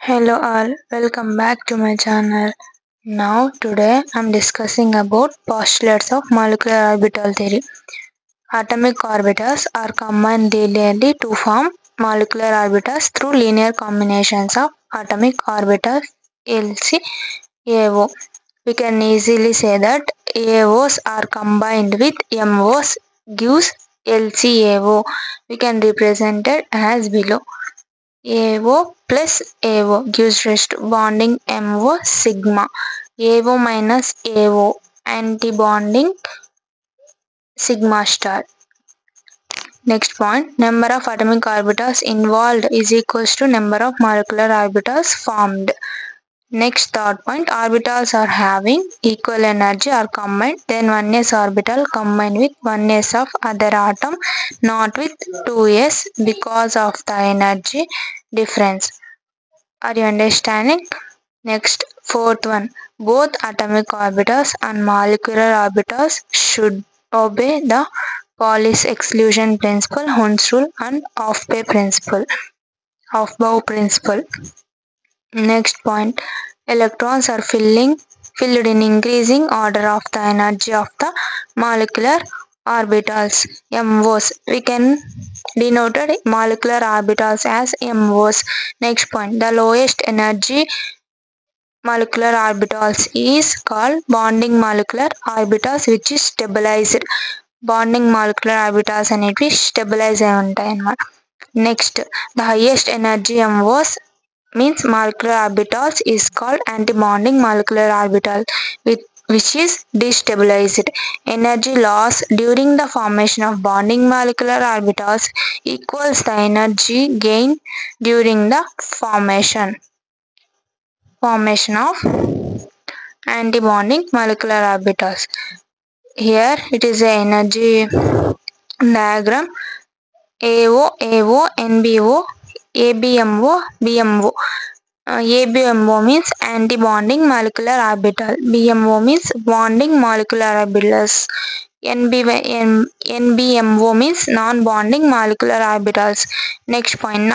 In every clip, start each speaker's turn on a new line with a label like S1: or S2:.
S1: Hello all, welcome back to my channel. Today I'm discussing about postulates of molecular orbital theory. Atomic orbitals are combined linearly to form molecular orbitals through linear combinations of atomic orbitals LCAO. We can easily say that AOs are combined with MOs gives LCAO. We can represent it as below. AO plus AO gives rise to bonding MO sigma. AO minus AO antibonding sigma star. Next point, number of atomic orbitals involved is equals to number of molecular orbitals formed. Next third point, orbitals are having equal energy are combined, then 1s orbital combined with 1s of other atom, not with 2s because of the energy difference. Are you understanding? Next, fourth one. Both atomic orbitals and molecular orbitals should obey the Pauli's exclusion principle, Hund's rule, and Aufbau principle. Next point. Electrons are filled in increasing order of the energy of the molecular orbitals, MOs. We can denote molecular orbitals as MOs. Next point, the lowest energy molecular orbitals is called bonding molecular orbitals, which is stabilized. Bonding molecular orbitals అనేవి stabilise అయి ఉంటాయి అన్నమాట. Next the highest energy MOs means molecular orbitals is called antibonding molecular orbital which is destabilized. Energy loss during the formation of bonding molecular orbitals equals the energy gain during the formation of antibonding molecular orbitals. Here it is a energy diagram. AO, AO, NBO, ABMO, BMO. ABMO means antibonding molecular orbital. BMO means bonding molecular orbitals. NBMO means non-bonding molecular orbitals. Next point,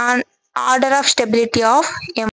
S1: order of stability of